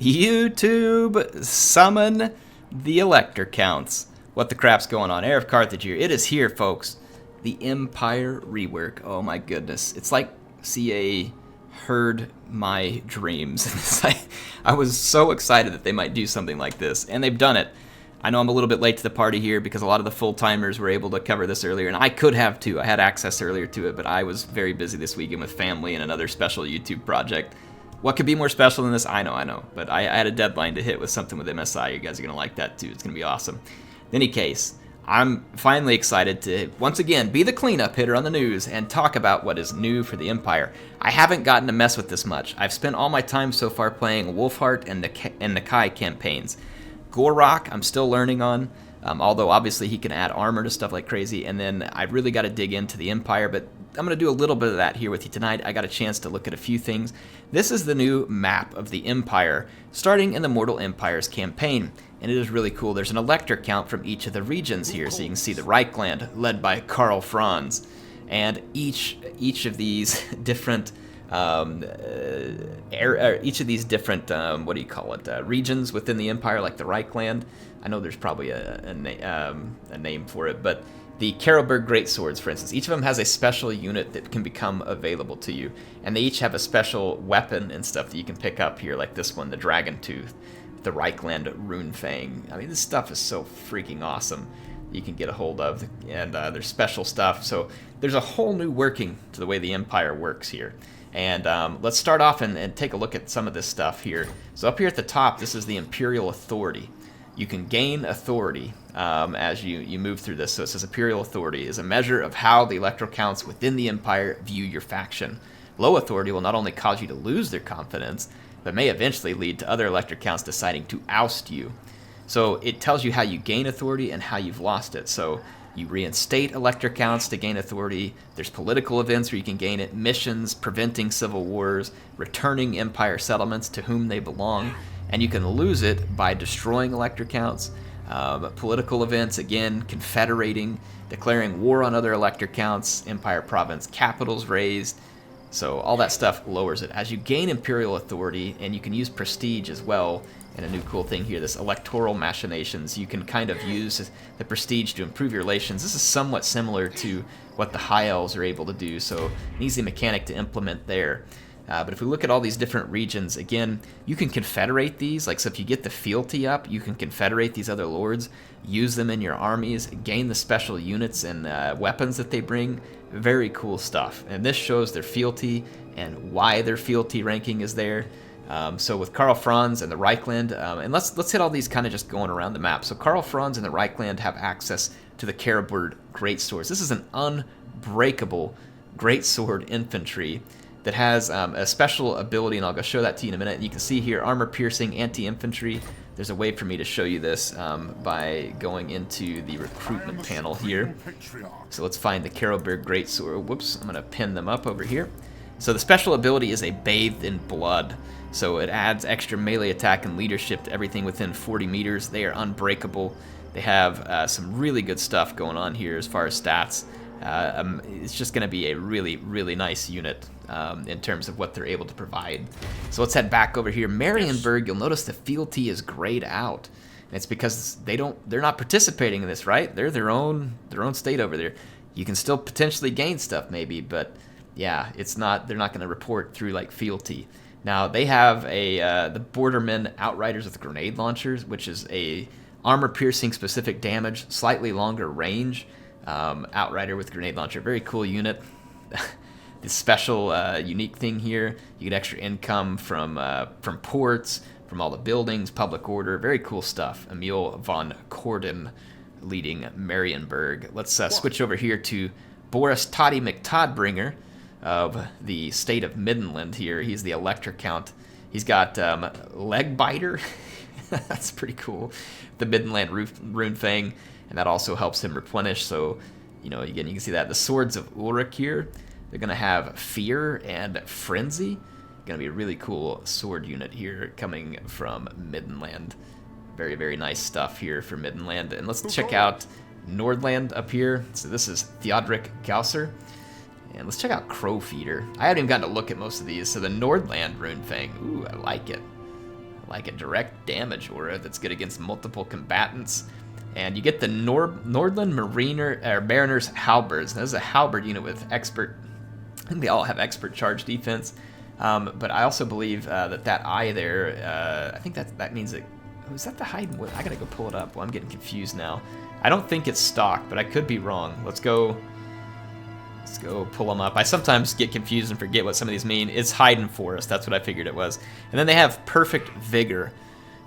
YouTube, summon the Elector counts. What the crap's going on? HeirofCarthage here. It is here, folks. The Empire rework. Oh my goodness. It's like CA heard my dreams. It's like, I was so excited that they might do something like this, and they've done it. I know I'm a little bit late to the party here because a lot of the full-timers were able to cover this earlier, and I could have too. I had access earlier to it, but I was very busy this weekend with family and another special YouTube project. What could be more special than this? I know. But I had a deadline to hit with something with MSI. You guys are going to like that too. It's going to be awesome. In any case, I'm finally excited to, once again, be the cleanup hitter on the news and talk about what is new for the Empire. I haven't gotten to mess with this much. I've spent all my time so far playing Wolfheart and Nakai campaigns. Gorok, I'm still learning on, although obviously he can add armor to stuff like crazy. And then I really got to dig into the Empire, but I'm going to do a little bit of that here with you tonight. I got a chance to look at a few things. This is the new map of the Empire, starting in the Mortal Empires campaign. And it is really cool. There's an elector count from each of the regions here. So you can see the Reichland, led by Franz. And each of these different regions within the Empire, like the Reichland. I know there's probably a name for it, but the Karelberg Greatswords, for instance, each of them has a special unit that can become available to you, and they each have a special weapon and stuff that you can pick up here, like this one, the Dragon Tooth, the Reichland Rune Fang. I mean, this stuff is so freaking awesome. You can get a hold of, and there's special stuff. So there's a whole new working to the way the Empire works here. And let's start off and take a look at some of this stuff here. So up here at the top, this is the Imperial Authority. You can gain authority as you move through this. So it says Imperial Authority is a measure of how the electoral counts within the Empire view your faction. Low authority will not only cause you to lose their confidence, but may eventually lead to other elector counts deciding to oust you. So it tells you how you gain authority and how you've lost it. So you reinstate elector counts to gain authority. There's political events where you can gain it, missions, preventing civil wars, returning Empire settlements to whom they belong, and you can lose it by destroying elector counts. Political events, again, confederating, declaring war on other elector counts, Empire province capitals raised. So all that stuff lowers it. As you gain Imperial authority, and you can use prestige as well, and a new cool thing here, this electoral machinations, you can kind of use the prestige to improve your relations. This is somewhat similar to what the High Elves are able to do, so an easy mechanic to implement there. But if we look at all these different regions, again, you can confederate these. Like, so if you get the fealty up, you can confederate these other lords, use them in your armies, gain the special units and weapons that they bring. Very cool stuff. And this shows their fealty and why their fealty ranking is there. So with Franz and the Reichland, and let's hit all these kind of just going around the map. So Franz and the Reichland have access to the Karelberg Greatswords. This is an unbreakable greatsword infantry that has a special ability, and I'll go show that to you in a minute. And you can see here, armor-piercing anti-infantry. There's a way for me to show you this by going into the recruitment panel here. So let's find the Karelberg Greatsword. Whoops, I'm going to pin them up over here. So the special ability is a Bathed in Blood. So it adds extra melee attack and leadership to everything within 40 meters. They are unbreakable. They have some really good stuff going on here as far as stats. It's just going to be a really, really nice unit in terms of what they're able to provide. So let's head back over here. Marienburg, you'll notice the fealty is grayed out. And it's because they're not participating in this, right? They're their own state over there. You can still potentially gain stuff maybe, but yeah, they're not going to report through like fealty. Now they have the Bordermen Outriders with grenade launchers, which is a armor-piercing specific damage, slightly longer range. Outrider with grenade launcher, very cool unit. This special unique thing here, you get extra income from ports, from all the buildings, public order, very cool stuff. Emil von Cordon leading Marienburg. Let's switch over here to Boris Toddy McTodbringer of the state of Middenland here. He's the elector count. He's got leg biter. That's pretty cool. The Middenland Rune Fang, and that also helps him replenish. So, again, you can see that. The Swords of Ulrich here, they're going to have Fear and Frenzy. Going to be a really cool sword unit here coming from Middenland. Very, very nice stuff here for Middenland. And let's check out Nordland up here. So this is Theodoric Gausser. And let's check out Crowfeeder. I haven't even gotten to look at most of these. So the Nordland Rune Fang. Ooh, I like it. like a direct damage aura that's good against multiple combatants. And you get the Nordland Mariner's halberds. This is a halberd unit with expert. I think they all have expert charge defense. But I also believe that eye there. I think that means that. Oh, is that the hide and wood? I gotta go pull it up. Well, I'm getting confused now. I don't think it's stock, but I could be wrong. Let's go pull them up. I sometimes get confused and forget what some of these mean. It's hide and forest. That's what I figured it was. And then they have perfect vigor.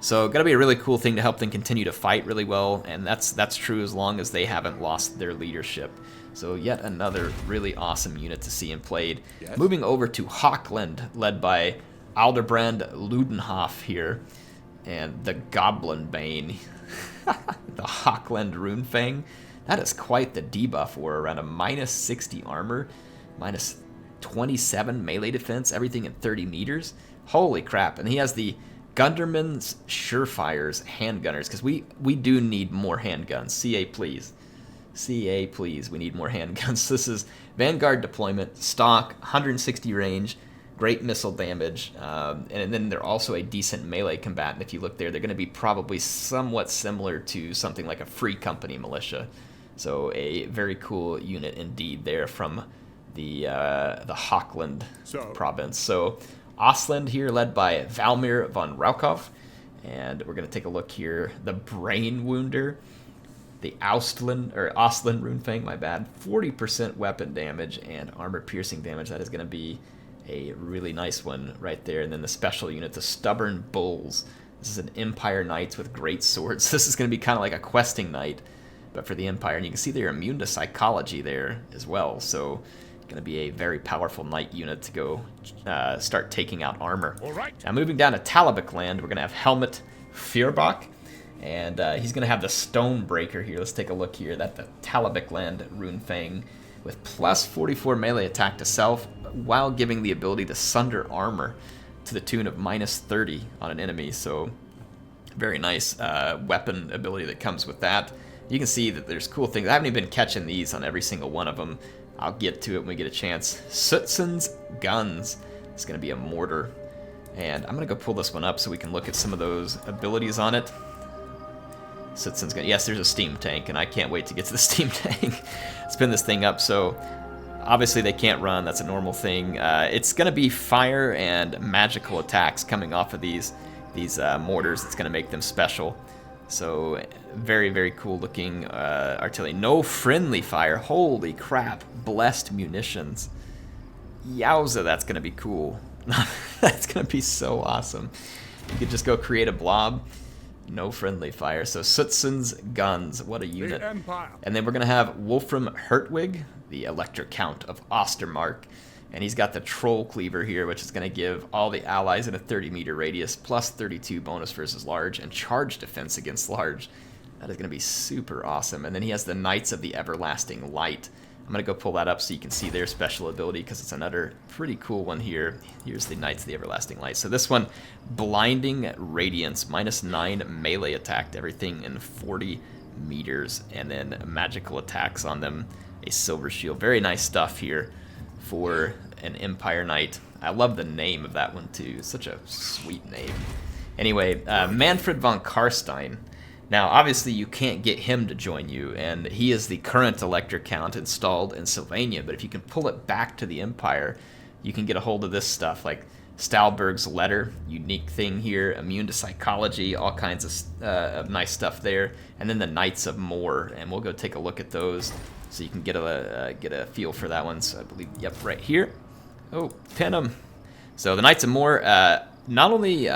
So gotta be a really cool thing to help them continue to fight really well, and that's true as long as they haven't lost their leadership. So yet another really awesome unit to see and played. Yes. Moving over to Hochland, led by Alderbrand Ludenhoff here, and the Goblin Bane, the Hochland Runefang. That is quite the debuff aura, around a minus 60 armor, minus 27 melee defense, everything in 30 meters. Holy crap! And he has the Gunderman's Surefires handgunners, because we do need more handguns. CA please. CA please, we need more handguns. This is Vanguard deployment, stock, 160 range, great missile damage, and then they're also a decent melee combatant. If you look there, they're going to be probably somewhat similar to something like a Free Company militia. So a very cool unit indeed there from the Hochland province. So Ostland here, led by Valmir von Raukov, and we're going to take a look here. The Brain Wounder, the Ostland Runefang, my bad, 40% weapon damage and armor piercing damage. That is going to be a really nice one right there. And then the special unit, the Stubborn Bulls. This is an Empire Knights with great swords. This is going to be kind of like a questing knight, but for the Empire. And you can see they're immune to psychology there as well. So going to be a very powerful knight unit to go start taking out armor. All right. Now moving down to Talib land, we're going to have Helmut Feuerbach, and he's going to have the Stonebreaker here. Let's take a look here. That's the Talib land Runefang with plus 44 melee attack to self, while giving the ability to sunder armor to the tune of minus 30 on an enemy. So very nice weapon ability that comes with that. You can see that there's cool things. I haven't even been catching these on every single one of them. I'll get to it when we get a chance. Sutzen's Guns. It's going to be a mortar. And I'm going to go pull this one up so we can look at some of those abilities on it. Sutzen's Gun. Yes, there's a steam tank, and I can't wait to get to the steam tank. Spin this thing up. So obviously they can't run. That's a normal thing. It's going to be fire and magical attacks coming off of these mortars. It's going to make them special. So very, very cool looking artillery. No friendly fire. Holy crap. Blessed munitions. Yowza, that's going to be cool. That's going to be so awesome. You could just go create a blob. No friendly fire. So Sutzen's Guns. What a unit. And then we're going to have Wolfram Hertwig, the Elector Count of Ostermark. And he's got the Troll Cleaver here, which is going to give all the allies in a 30-meter radius plus 32 bonus versus large and charge defense against large. That is going to be super awesome. And then he has the Knights of the Everlasting Light. I'm going to go pull that up so you can see their special ability, because it's another pretty cool one here. Here's the Knights of the Everlasting Light. So this one, Blinding Radiance, minus 9 melee attack to everything in 40 meters. And then magical attacks on them, a Silver Shield. Very nice stuff here for an Empire Knight. I love the name of that one too. Such a sweet name. Anyway, Manfred von Karstein. Now, obviously, you can't get him to join you, and he is the current Elector Count installed in Sylvania. But if you can pull it back to the Empire, you can get a hold of this stuff, like Stalberg's Letter, unique thing here, immune to psychology, all kinds of nice stuff there. And then the Knights of Moor, and we'll go take a look at those so you can get a feel for that one. So I believe, yep, right here. Oh, pin them. So the Knights of Moor, not only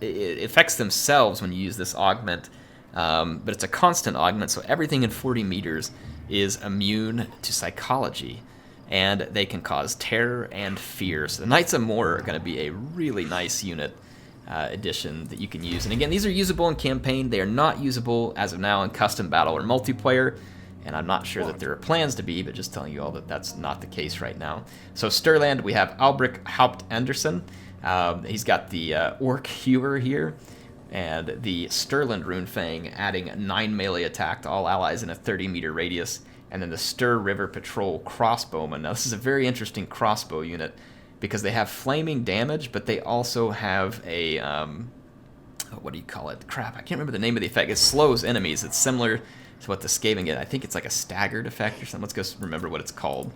it affects themselves when you use this augment, but it's a constant augment, so everything in 40 meters is immune to psychology, and they can cause terror and fear. So the Knights of Moor are going to be a really nice unit addition that you can use. And again, these are usable in campaign. They are not usable as of now in custom battle or multiplayer, and I'm not sure that there are plans to be, but just telling you all that that's not the case right now. So Sturland, we have Albrecht Haupt Anderson. He's got the Orc Hewer here, and the Sturland Runefang, adding 9 melee attack to all allies in a 30-meter radius, and then the Stur River Patrol Crossbowman. Now, this is a very interesting crossbow unit. because they have flaming damage, but they also have a, what do you call it? Crap, I can't remember the name of the effect. It slows enemies. It's similar to what the Skaven get. I think it's like a staggered effect or something. Let's go remember what it's called.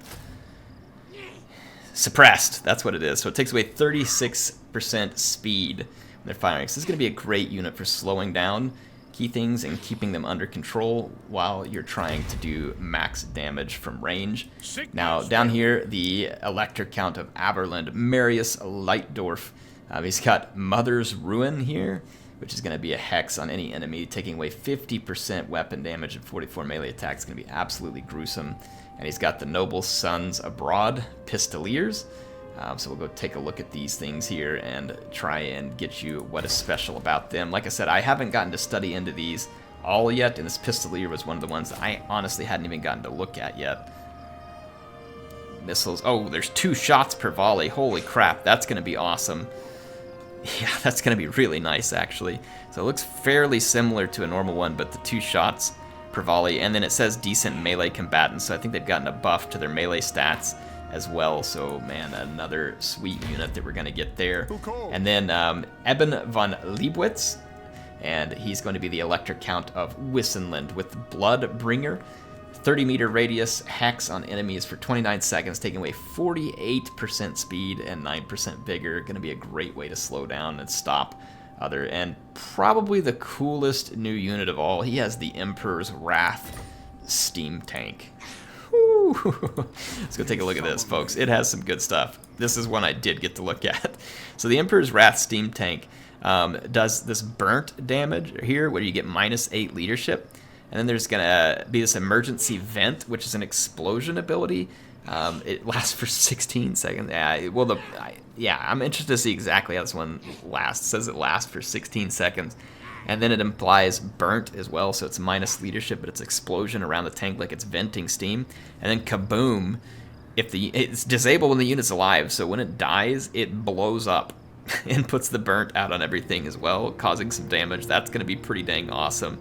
Suppressed, that's what it is. So it takes away 36% speed when they're firing. So this is going to be a great unit for slowing down key things and keeping them under control while you're trying to do max damage from range. Now, down here, the Elector Count of Berland Marius Leitdorf. He's got Mother's Ruin here, which is going to be a hex on any enemy, taking away 50% weapon damage and 44 melee attacks. It's going to be absolutely gruesome. And he's got the Noble Sons Abroad Pistoliers. So we'll go take a look at these things here and try and get you what is special about them. Like I said, I haven't gotten to study into these all yet, and this Pistolier was one of the ones that I honestly hadn't even gotten to look at yet. Missiles. Oh, there's 2 shots per volley. Holy crap, that's going to be awesome. Yeah, that's going to be really nice, actually. So it looks fairly similar to a normal one, but the 2 shots per volley, and then it says decent melee combatants, so I think they've gotten a buff to their melee stats as well. So man, another sweet unit that we're going to get there. And then Emil von Liebowitz, and he's going to be the Elector Count of Wissenland with Bloodbringer. 30-meter radius, hex on enemies for 29 seconds, taking away 48% speed and 9% vigor. Going to be a great way to slow down and stop other, and probably the coolest new unit of all. He has the Emperor's Wrath steam tank. Let's go take a look at this, folks. It has some good stuff. This is one I did get to look at. So the Emperor's Wrath steam tank does this burnt damage here, where you get -8 leadership. And then there's going to be this emergency vent, which is an explosion ability. It lasts for 16 seconds. I'm interested to see exactly how this one lasts. It says it lasts for 16 seconds. And then it implies burnt as well, so it's minus leadership, but it's explosion around the tank like it's venting steam. And then kaboom, it's disabled when the unit's alive, so when it dies, it blows up and puts the burnt out on everything as well, causing some damage. That's going to be pretty dang awesome.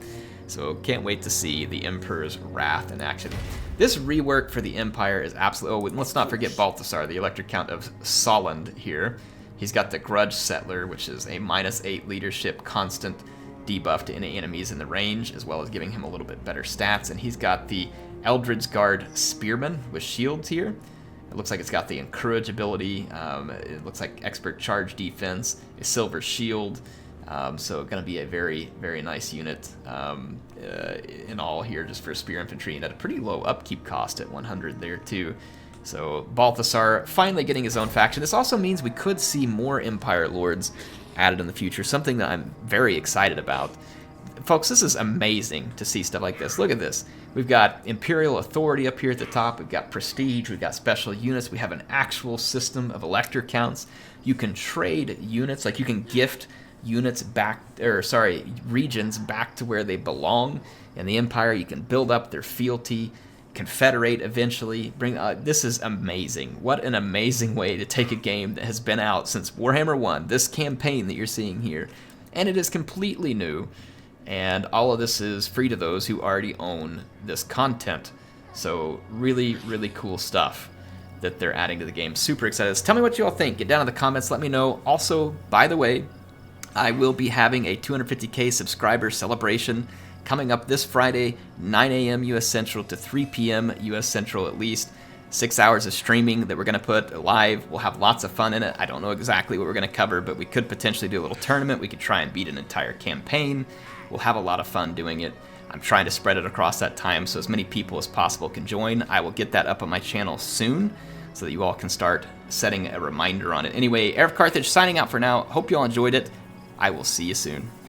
So can't wait to see the Emperor's Wrath in action. This rework for the Empire is absolutely... Oh, let's not forget Balthasar, the Elector Count of Solland here. He's got the Grudge Settler, which is a -8 leadership constant debuff to any enemies in the range, as well as giving him a little bit better stats. And he's got the Eldred's Guard Spearman with shields here. It looks like it's got the Encourage ability. It looks like Expert Charge Defense, a Silver Shield. So going to be a very, very nice unit in all here, just for Spear Infantry, and at a pretty low upkeep cost at 100 there too. So Balthasar finally getting his own faction. This also means we could see more Empire Lords added in the future, something that I'm very excited about. Folks, this is amazing to see stuff like this. Look at this. We've got Imperial Authority up here at the top. We've got Prestige. We've got Special Units. We have an actual system of Elector Counts. You can trade units, like you can gift units regions back to where they belong in the Empire. You can build up their fealty, confederate eventually. This is amazing. What an amazing way to take a game that has been out since Warhammer 1, this campaign that you're seeing here, and it is completely new, and all of this is free to those who already own this content. So really, really cool stuff that they're adding to the game. Super excited. So tell me what you all think. Get down in the comments, let me know. Also, by the way, I will be having a 250k subscriber celebration coming up this Friday, 9 a.m. U.S. Central to 3 p.m. U.S. Central at least. 6 hours of streaming that we're going to put live. We'll have lots of fun in it. I don't know exactly what we're going to cover, but we could potentially do a little tournament. We could try and beat an entire campaign. We'll have a lot of fun doing it. I'm trying to spread it across that time so as many people as possible can join. I will get that up on my channel soon so that you all can start setting a reminder on it. Anyway, HeirofCarthage signing out for now. Hope you all enjoyed it. I will see you soon.